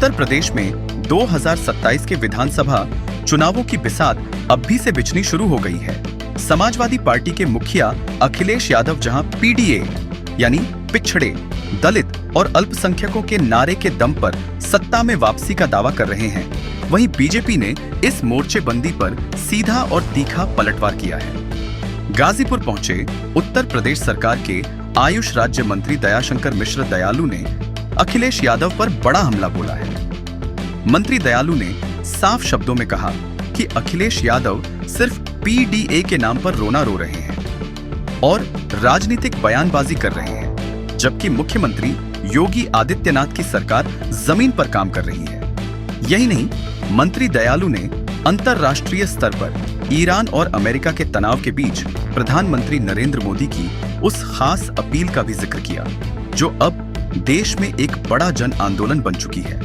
उत्तर प्रदेश में 2027 के विधानसभा चुनावों की बिसात अब भी से बिछनी शुरू हो गई है। समाजवादी पार्टी के मुखिया अखिलेश यादव जहां पीडीए यानी पिछड़े, दलित और अल्पसंख्यकों के नारे के दम पर सत्ता में वापसी का दावा कर रहे हैं, वहीं बीजेपी ने इस मोर्चेबंदी पर सीधा और तीखा पलटवार किया है। गाजीपुर पहुंचे उत्तर प्रदेश सरकार के आयुष राज्य मंत्री दयाशंकर मिश्र दयालु ने अखिलेश यादव पर बड़ा हमला बोला है। मंत्री दयालु ने साफ शब्दों में कहा कि अखिलेश यादव सिर्फ पीडीए के नाम पर रोना रो रहे हैं और राजनीतिक बयानबाजी कर रहे हैं, जबकि मुख्यमंत्री योगी आदित्यनाथ की सरकार जमीन पर काम कर रही है। यही नहीं, मंत्री दयालु ने अंतरराष्ट्रीय स्तर पर ईरान और अमेरिका के तनाव के बीच प्रधानमंत्री नरेंद्र मोदी की उस खास अपील का भी जिक्र किया, जो अब देश में एक बड़ा जन आंदोलन बन चुकी है।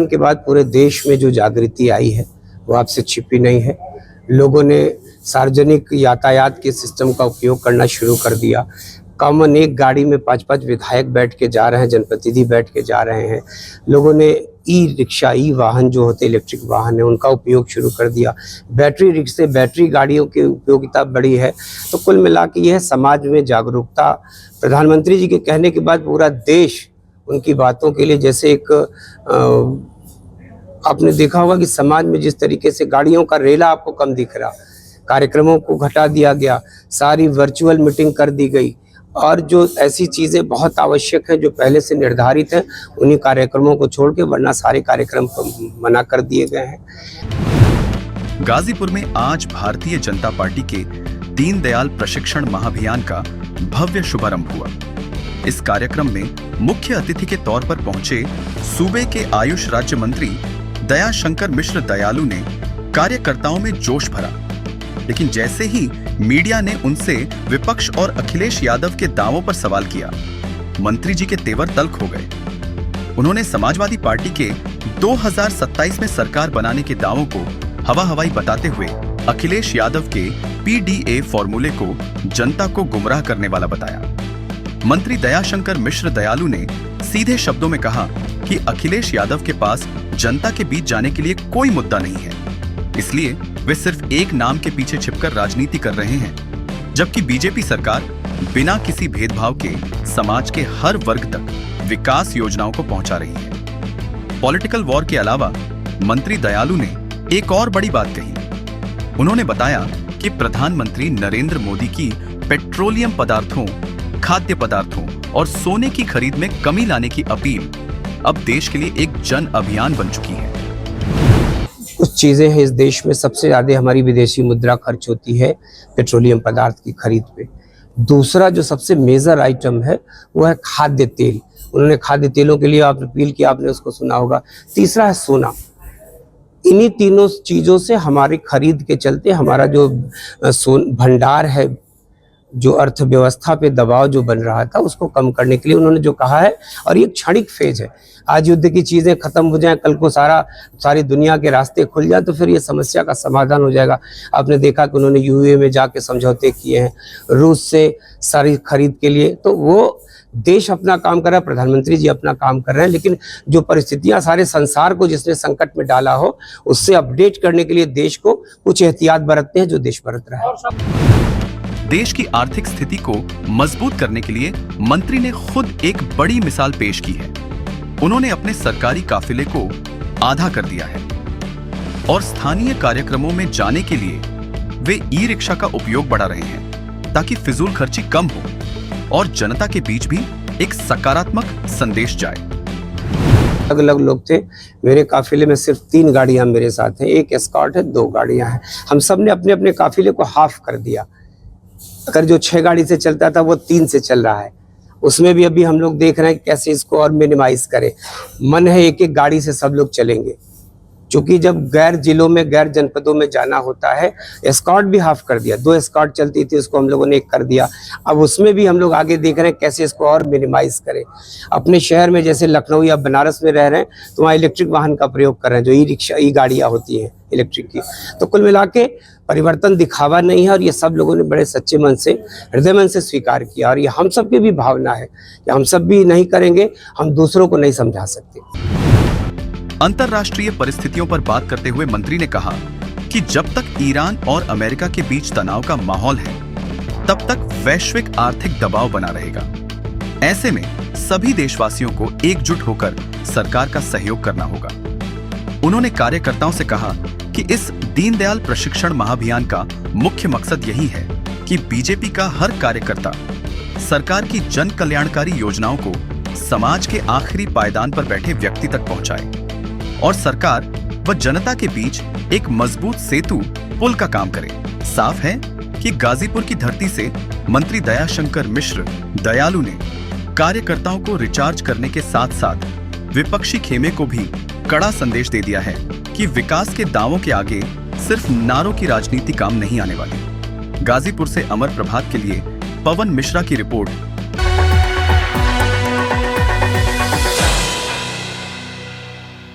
के बाद पूरे देश में जो जागृति आई है वो आपसे छिपी नहीं है। लोगों ने सार्वजनिक यातायात के सिस्टम का उपयोग करना शुरू कर दिया। कॉमन एक गाड़ी में 5-5 विधायक बैठ के जा रहे हैं, जनप्रतिनिधि बैठ के जा रहे हैं। लोगों ने ई रिक्शा, ई वाहन जो होते इलेक्ट्रिक वाहन है, उनका उपयोग शुरू कर दिया। बैटरी रिक्शे, बैटरी गाड़ियों की उपयोगिता बढ़ी है। तो कुल मिला के यह समाज में जागरूकता, प्रधानमंत्री जी के कहने के बाद पूरा देश उनकी बातों के लिए, जैसे एक आपने देखा होगा कि समाज में जिस तरीके से गाड़ियों का रेला आपको कम दिख रहा, कार्यक्रमों को घटा दिया गया, सारी वर्चुअल मीटिंग कर दी गई, और जो ऐसी चीज़ें बहुत आवश्यक हैं जो पहले से निर्धारित हैं उन्हीं कार्यक्रमों को छोड़ के, वरना सारे कार्यक्रम मना कर दिए गए हैं। गाजीपुर में आज भारतीय जनता पार्टी के दीनदयाल प्रशिक्षण महाअभियान का भव्य शुभारंभ हुआ। इस कार्यक्रम में मुख्य अतिथि के तौर पर पहुंचे सूबे के आयुष राज्य मंत्री दयाशंकर मिश्र दयालु ने कार्यकर्ताओं में जोश भरा, लेकिन जैसे ही मीडिया ने उनसे विपक्ष और अखिलेश यादव के दावों पर सवाल किया, मंत्री जी के तेवर तल्ख हो गए। उन्होंने समाजवादी पार्टी के 2027 में सरकार बनाने के दावों को हवा हवाई बताते हुए अखिलेश यादव के पीडीए फॉर्मूले को जनता को गुमराह करने वाला बताया। मंत्री दयाशंकर मिश्र दयालु ने सीधे शब्दों में कहा कि अखिलेश यादव के पास जनता के बीच जाने के लिए कोई मुद्दा नहीं है, इसलिए वे सिर्फ एक नाम के पीछे छिपकर राजनीति कर रहे हैं, जबकि बीजेपी सरकार बिना किसी भेदभाव के समाज के हर वर्ग तक विकास योजनाओं को पहुंचा रही है। पॉलिटिकल वॉर के अलावा मंत्री दयालु ने एक और बड़ी बात कही। उन्होंने बताया कि प्रधानमंत्री नरेंद्र मोदी की पेट्रोलियम पदार्थों, खाद्य पदार्थों और सोने की खरीद में कमी लाने की अपील अब देश के लिए एक जन अभियान बन चुकी है। कुछ चीज़ें हैं इस देश में, सबसे ज़्यादा हमारी विदेशी मुद्रा खर्च होती है पेट्रोलियम पदार्थ की खरीद पे। दूसरा जो सबसे मेजर आइटम है वो है खाद्य तेल। उन्होंने खाद्य तेलों के लिए आप अपील की, आपने उसको सुना होगा। तीसरा है सोना। इन्हीं तीनों चीज़ों से हमारी खरीद के चलते हमारा जो भंडार है, जो अर्थव्यवस्था पे दबाव जो बन रहा था, उसको कम करने के लिए उन्होंने जो कहा है, और ये क्षणिक फेज है। आज युद्ध की चीज़ें खत्म हो जाएं, कल को सारी दुनिया के रास्ते खुल जाए तो फिर ये समस्या का समाधान हो जाएगा। आपने देखा कि उन्होंने यूएई में जाके समझौते किए हैं रूस से सारी खरीद के लिए। तो वो देश अपना काम कर रहा है, प्रधानमंत्री जी अपना काम कर रहे हैं, लेकिन जो परिस्थितियां सारे संसार को जिसने संकट में डाला हो, उससे अपडेट करने के लिए देश को कुछ एहतियात बरतते हैं जो देश बरत रहा है। देश की आर्थिक स्थिति को मजबूत करने के लिए मंत्री ने खुद एक बड़ी मिसाल पेश की है। उन्होंने अपने सरकारी काफिले को आधा कर दिया है और स्थानीय कार्यक्रमों में जाने के लिए वे ई रिक्शा का उपयोग बढ़ा रहे हैं, ताकि फिजूल खर्ची कम हो और जनता के बीच भी एक सकारात्मक संदेश जाए। अलग अलग लोग थे। मेरे काफिले में सिर्फ 3 गाड़ियां मेरे साथ हैं, एक एस्कॉर्ट है, 2 गाड़ियां हैं। हम सब ने अपने अपने काफिले को हाफ कर दिया। अगर जो 6 गाड़ी से चलता था वो 3 से चल रहा है। उसमें भी अभी हम लोग देख रहे हैं कैसे इसको और मिनिमाइज करें। मन है एक एक गाड़ी से सब लोग चलेंगे, क्योंकि जब गैर जिलों में, गैर जनपदों में जाना होता है। एस्कॉर्ट भी हाफ कर दिया, 2 एस्कॉर्ट चलती थी, उसको हम लोगों ने 1 कर दिया। अब उसमें भी हम लोग आगे देख रहे हैं कैसे इसको और मिनिमाइज करें। अपने शहर में जैसे लखनऊ या बनारस में रह रहे हैं तो वहाँ इलेक्ट्रिक वाहन का प्रयोग कर रहे हैं, जो ई रिक्शा, ई गाड़ियाँ होती हैं इलेक्ट्रिक की। तो कुल मिला के परिवर्तन दिखावा नहीं है, और ये सब लोगों ने बड़े सच्चे मन से, हृदय मन से स्वीकार किया। और ये हम सब की भी भावना है कि हम सब भी नहीं करेंगे, हम दूसरों को नहीं समझा सकते। अंतर्राष्ट्रीय परिस्थितियों पर बात करते हुए मंत्री ने कहा कि जब तक ईरान और अमेरिका के बीच तनाव का माहौल है, तब तक वैश्विक आर्थिक दबाव बना रहेगा। ऐसे में सभी देशवासियों को एकजुट होकर सरकार का सहयोग करना होगा। उन्होंने कार्यकर्ताओं से कहा कि इस दीनदयाल प्रशिक्षण महाअभियान का मुख्य मकसद यही है कि बीजेपी का हर कार्यकर्ता सरकार की जन कल्याणकारी योजनाओं को समाज के आखिरी पायदान पर बैठे व्यक्ति तक पहुंचाए और सरकार व जनता के बीच एक मजबूत सेतु पुल का काम करे। साफ है कि गाजीपुर की धरती से मंत्री दयाशंकर मिश्र दयालु ने कार्यकर्ताओं को रिचार्ज करने के साथ साथ विपक्षी खेमे को भी कड़ा संदेश दे दिया है कि विकास के दावों के आगे सिर्फ नारों की राजनीति काम नहीं आने वाली। गाजीपुर से अमर प्रभात के लिए पवन मिश्रा की रिपोर्ट।